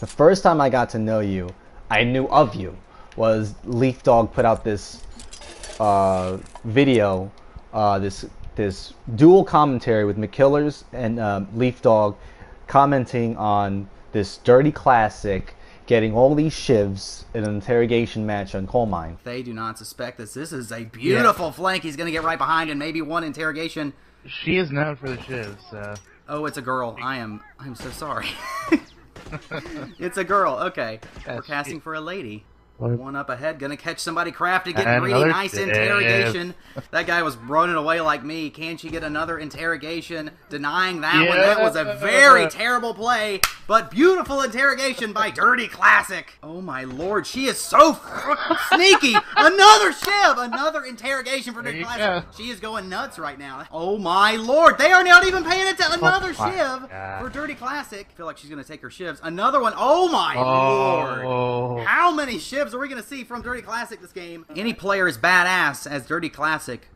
The first time I got to know you, I knew of you, was Leaf Dog put out this video, this dual commentary with McKillers and Leaf Dog commenting on this Dirty Classic getting all these shivs in an interrogation match on Coal Mine. They do not suspect this. This is a beautiful flank. He's going to get right behind and maybe one interrogation. She is known for the shivs. Oh, it's a girl. I'm so sorry. It's a girl. Okay. We're casting for a lady. One up ahead, gonna catch somebody crafted, getting greedy, nice interrogation. That guy was running away like me. Can she get another interrogation? Denying that one. That was a very terrible play, but beautiful interrogation by Dirty Classic. Oh my lord, she is so sneaky. Another shiv, another interrogation for Dirty Classic. She is going nuts right now. Oh my lord, they are not even paying attention. Another shiv for Dirty Classic. I feel like she's gonna take her shivs. Another one. Oh my lord. How many shivs are we going to see from Dirty Classic this game? Any player is badass as Dirty Classic.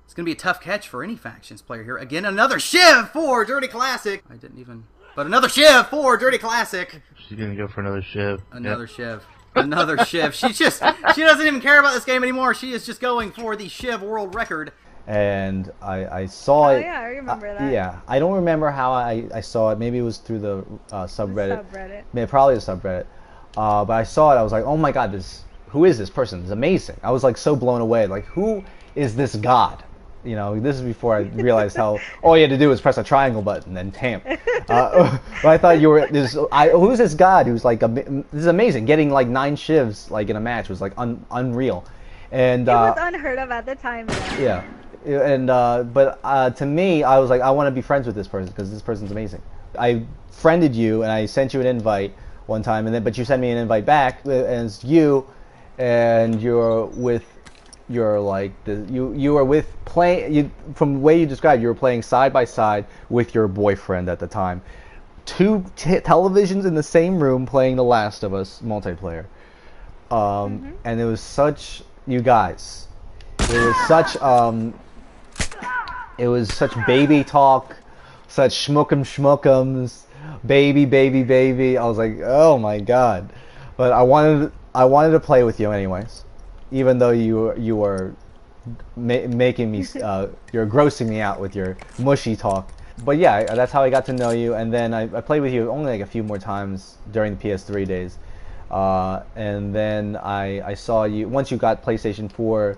It's going to be a tough catch for any factions player here. Again, another shiv for Dirty Classic. I didn't even... But another shiv for Dirty Classic. She's going to go for another shiv. Another shiv. Another shiv. She doesn't even care about this game anymore. She is just going for the shiv world record. And I saw it. Oh yeah, I remember that. Yeah, I don't remember how I saw it. Maybe it was through the subreddit. The Probably the subreddit. But I saw it, I was like, oh my god, who is this person? It's amazing. I was like so blown away. Like, who is this god? You know, this is before I realized how all you had to do was press a triangle button and tamp. But I thought you were who's this god who's like, this is amazing. Getting like 9 shivs like in a match was like unreal. And it was unheard of at the time. Yeah. And but to me, I was like, I want to be friends with this person because this person's amazing. I friended you and I sent you an invite one time, and then but you sent me an invite back as you, and you're with you were with playing from the way you described, you were playing side by side with your boyfriend at the time, 2 televisions in the same room playing The Last of Us multiplayer, and it was such it was such baby talk, such schmookums. Baby. I was like, oh my god. But I wanted to play with you anyways, even though you were making me you're grossing me out with your mushy talk. But yeah, that's how I got to know you. And then I played with you only like a few more times during the PS3 days, and then I saw you once you got PlayStation 4.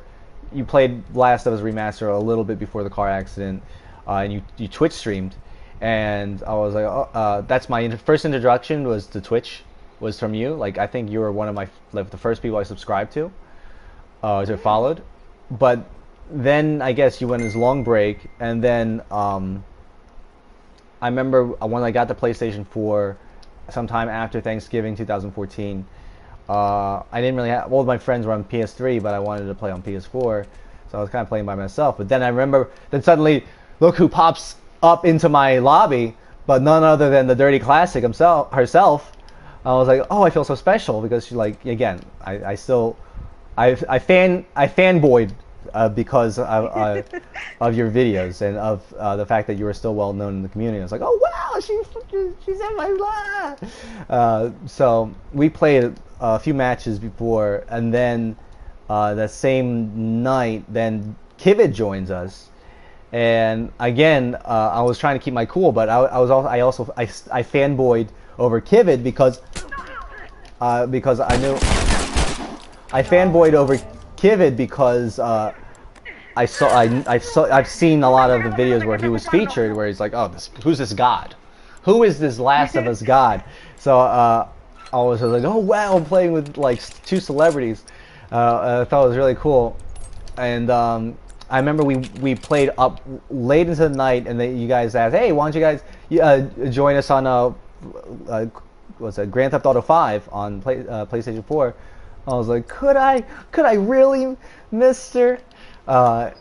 You played Last of Us Remaster a little bit before the car accident, and you Twitch streamed. And I was like, that's my first introduction was to Twitch, was from you. Like, I think you were one of the first people I subscribed to followed. But then I guess you went on this long break, and then I remember when I got the PlayStation 4, sometime after Thanksgiving 2014. I didn't really have, all of my friends were on PS3, but I wanted to play on PS4, so I was kind of playing by myself. But then I remember, then suddenly, look who pops up into my lobby, but none other than the Dirty Classic herself. I was like, oh, I feel so special because she, like, again, I fanboyed because of your videos and of the fact that you were still well known in the community. I was like, oh wow, she's in my blah. So we played a few matches before, and then that same night, then Kivid joins us. And again, I was trying to keep my cool, but I fanboyed over Kivid because I knew I fanboyed over Kivid because I've seen a lot of the videos where he was featured, where he's like, oh, who's this god? Who is this Last of Us god? So I was like, oh wow, I'm playing with like 2 celebrities. I thought it was really cool, and I remember we played up late into the night, and you guys asked, hey, why don't you guys join us on what's that, Grand Theft Auto 5 on PlayStation 4? I was like, could I really, mister? And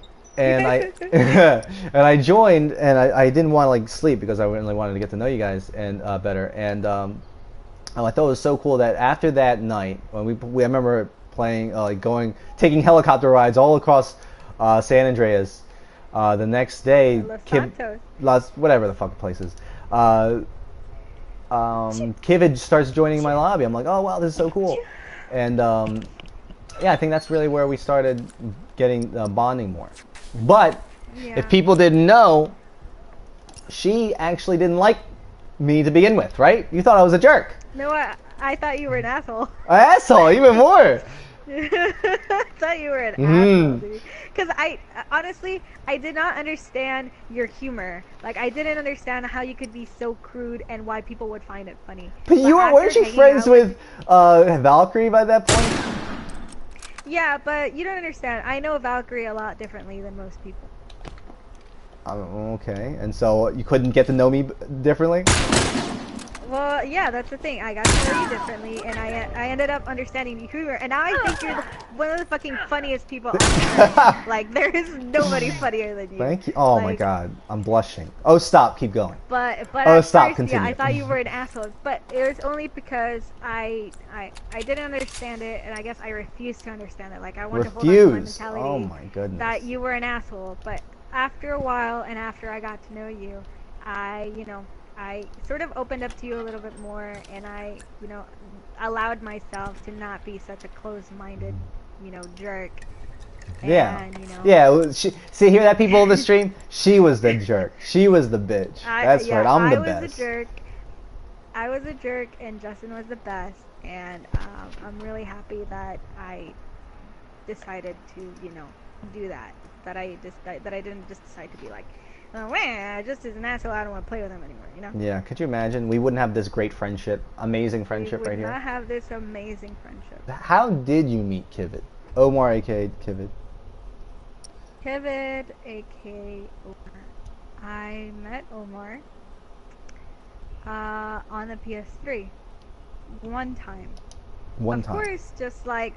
I and I joined, and I didn't want to like sleep because I really wanted to get to know you guys and better. And I thought it was so cool that after that night, when I remember playing, taking helicopter rides all across San Andreas. The next day, Los Santos. whatever the fuck the place is. Kivid starts joining my lobby. I'm like, oh wow, this is so cool. And yeah, I think that's really where we started getting bonding more. But if people didn't know, she actually didn't like me to begin with, right? You thought I was a jerk. No, I thought you were an asshole. An asshole, even more. I thought you were an asshole, because honestly, I did not understand your humor. Like, I didn't understand how you could be so crude and why people would find it funny. But weren't you friends with Valkyrie by that point? Yeah, but you don't understand. I know Valkyrie a lot differently than most people. Okay, and so you couldn't get to know me differently? Well, yeah, that's the thing. I got to know you differently, and I ended up understanding your humor, and now I think you're one of the fucking funniest people on earth. Like, there is nobody funnier than you. Thank you. Oh my god, I'm blushing. Oh, stop. Keep going. But oh, stop. First, continue. Yeah, I thought you were an asshole, but it was only because I didn't understand it, and I guess I refused to understand it. Like, I wanted to hold on to my mentality. Oh my goodness. That you were an asshole, but after a while, and after I got to know you, I sort of opened up to you a little bit more, and I, allowed myself to not be such a closed-minded, jerk. Yeah. And, yeah. See, hear that, people in the stream? She was the jerk. She was the bitch. That's right. I'm the best. I was a jerk. I was a jerk, and Justin was the best. And I'm really happy that I decided to, do that. That I didn't just decide to be like, oh, man, just as an asshole, I don't want to play with him anymore, Yeah, could you imagine? We wouldn't have this great friendship, amazing friendship right here. We would not have this amazing friendship. How did you meet Kivid? Omar, aka Kivid. Kivid, aka Omar. I met Omar on the PS3 one time. Of course, just like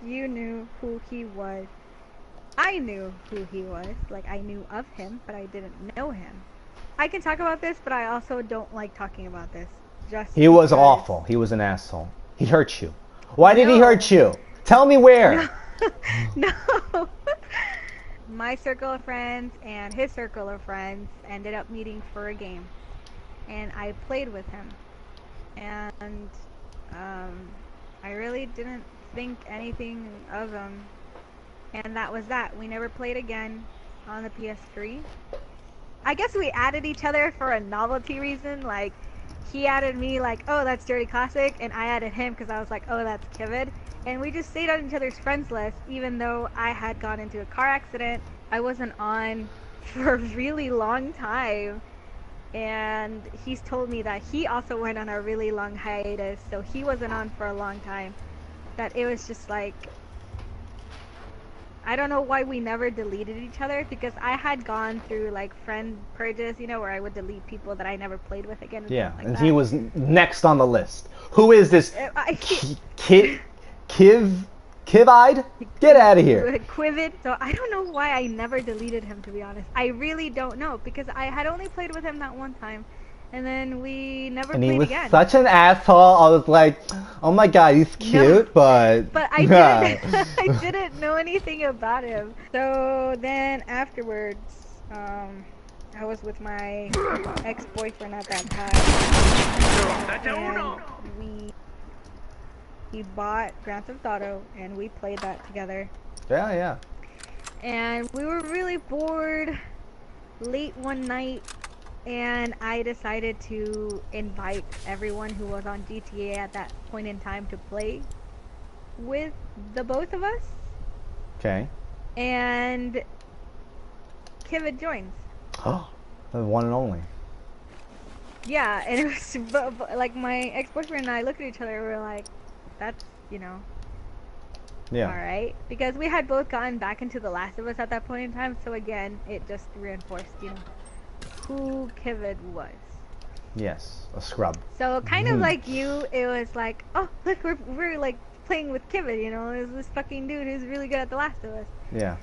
you knew who he was. I knew who he was, like I knew of him, but I didn't know him. I can talk about this, but I also don't like talking about this. He was awful. He was an asshole. He hurt you. Why did he hurt you? Tell me where. No. My circle of friends and his circle of friends ended up meeting for a game, and I played with him, and I really didn't think anything of him. And that was that. We never played again on the PS3. I guess we added each other for a novelty reason. Like, he added me like, oh, that's DirtyClassic, and I added him because I was like, oh, that's Kivid. And we just stayed on each other's friends list, even though I had gone into a car accident. I wasn't on for a really long time. And he's told me that he also went on a really long hiatus, so he wasn't on for a long time. That it was just like, I don't know why we never deleted each other, because I had gone through like friend purges, where I would delete people that I never played with again. Yeah, like and that. he was next on the list. Who is this? Kivide? Get out of here. Quivid. So I don't know why I never deleted him, to be honest. I really don't know, because I had only played with him that one time. And then we never played again. And he was such an asshole. I was like, oh my god, he's cute, but... But I didn't know anything about him. So then afterwards, I was with my ex-boyfriend at that time. And he bought Grand Theft Auto, and we played that together. Yeah, yeah. And we were really bored late one night. And I decided to invite everyone who was on GTA at that point in time to play with the both of us. Okay. And Kivid joins. Oh, the one and only. Yeah, and it was like my ex-boyfriend and I looked at each other and we were like, that's, yeah. Alright. Because we had both gotten back into The Last of Us at that point in time, so again, it just reinforced, who Kivid was. Yes, a scrub. So kind of like you, it was like, oh look, we're like playing with Kivid, there's this fucking dude who's really good at The Last of Us. Yeah.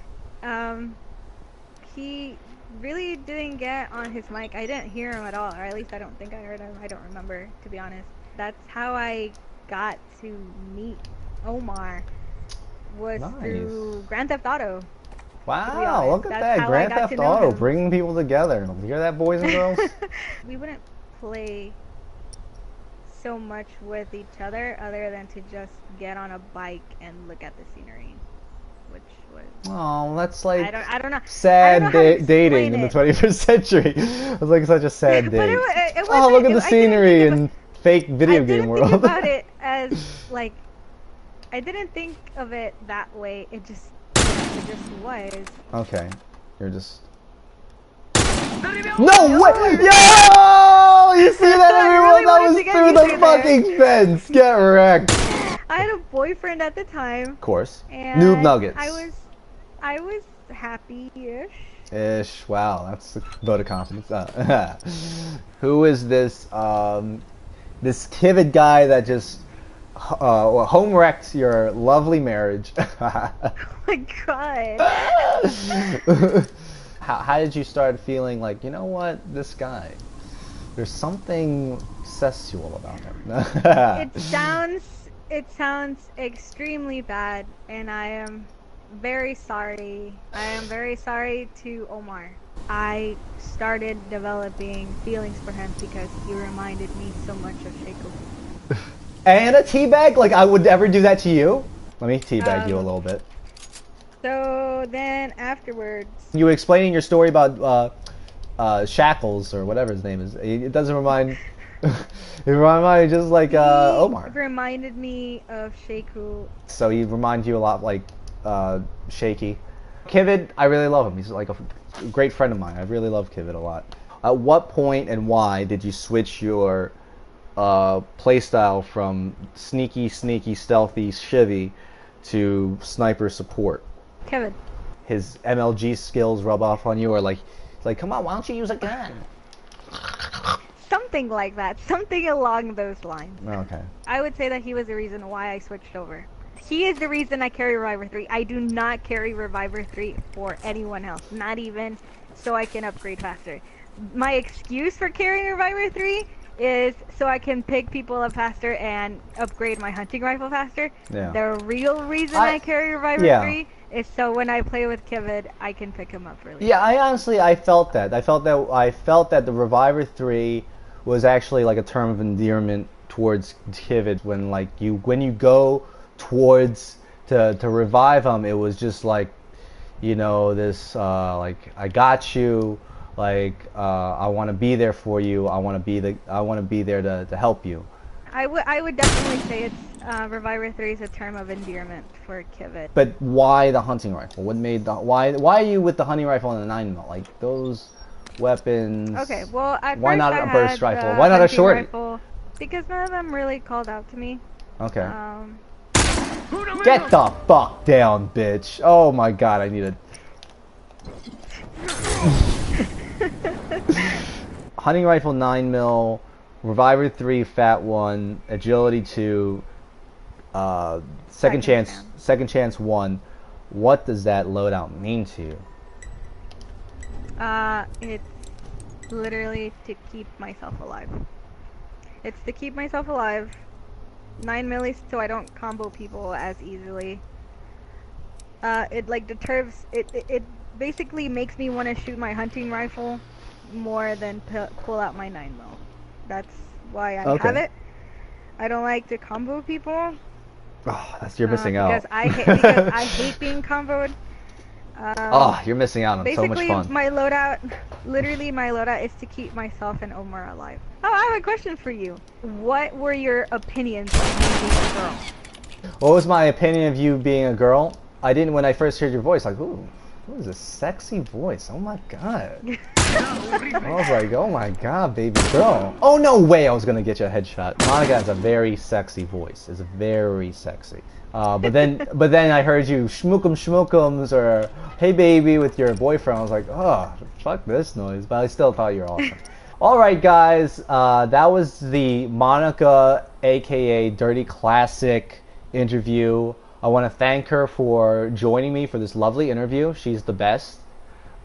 He really didn't get on his mic. I didn't hear him at all, or at least I don't think I heard him. I don't remember, to be honest. That's how I got to meet Omar, was through Grand Theft Auto. Wow, look at that. Grand Theft Auto, bringing people together. You hear that, boys and girls? We wouldn't play so much with each other than to just get on a bike and look at the scenery, which was. Oh, that's like I don't know. sad I don't know how to dating in the explain 21st century. It was like such a sad But date. it Oh, look at the wasn't- I didn't scenery think in fake video I game didn't world. think about it as like. I didn't think of it that way. It just was. Okay, you're just. No way! Yo! You see that, I everyone? really That wanted was to get through you the through fucking fence. Get wrecked. I had a boyfriend at the time. Of course. And Noob nuggets. I was happy-ish. Ish. Wow, that's a vote of confidence. Who is this? This Kivid guy that just home wrecked your lovely marriage. Oh my god. How did you start feeling like, you know what, this guy? There's something sexual about him. It sounds extremely bad, and I am very sorry. I am very sorry to Omar. I started developing feelings for him because he reminded me so much of Sheiko. And a teabag? Like I would ever do that to you? Let me teabag you a little bit. So then afterwards... You were explaining your story about Shackles, or whatever his name is. It doesn't remind... it reminded me just like Omar. He reminded me of Sheiko. So he reminds you a lot like Shaky. Kivid, I really love him. He's like a great friend of mine. I really love Kivid a lot. At what point and why did you switch your playstyle from sneaky, stealthy Shivy to sniper support? Kevin. His MLG skills rub off on you, or like come on, why don't you use a gun? Something like that. Something along those lines. Okay. I would say that he was the reason why I switched over. He is the reason I carry Reviver 3. I do not carry Reviver 3 for anyone else. Not even so I can upgrade faster. My excuse for carrying Reviver 3 is so I can pick people up faster and upgrade my hunting rifle faster. Yeah. The real reason I carry Reviver 3 is so when I play with Kivid, I can pick him up really fast. I felt that. I felt that the Reviver 3 was actually like a term of endearment towards Kivid when you go towards to revive him. It was just like, you know, this like I got you, like I want to be there for you. I want to be there to help you. I would definitely say it's Reviver 3 is a term of endearment for Kivid. But why the hunting rifle? What made the why are you with the hunting rifle and the 9mm? Like those weapons. Okay, well why not a burst had rifle? Why not a short? Rifle because none of them really called out to me. Okay. Get the fuck down, bitch! Oh my god, I need a hunting rifle 9mm, Reviver 3, Fat 1, Agility 2, Second Chance 1. What does that loadout mean to you? It's literally to keep myself alive. It's to keep myself alive. 9 millis so I don't combo people as easily. It like deters. It basically makes me want to shoot my hunting rifle more than pull out my 9mm. That's why I have it. I don't like to combo people. Oh, you're missing out. Because I hate being comboed. Oh, you're missing out on so much fun. My loadout is to keep myself and Omar alive. Oh, I have a question for you. What were your opinions on me being a girl? What was my opinion of you being a girl? When I first heard your voice, like, ooh, what is a sexy voice? Oh my god. I was like, oh my god, baby girl. Oh, no way I was gonna get you a headshot. Monica has a very sexy voice. It's very sexy. But then I heard you schmookums or hey baby with your boyfriend. I was like, oh, fuck this noise. But I still thought you were awesome. Alright guys, that was the Monica aka Dirty Classic interview. I want to thank her for joining me for this lovely interview. She's the best.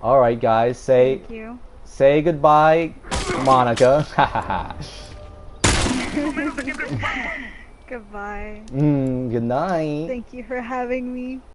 Alright guys, Thank you. Say goodbye, Monica. Goodbye. Good night. Thank you for having me.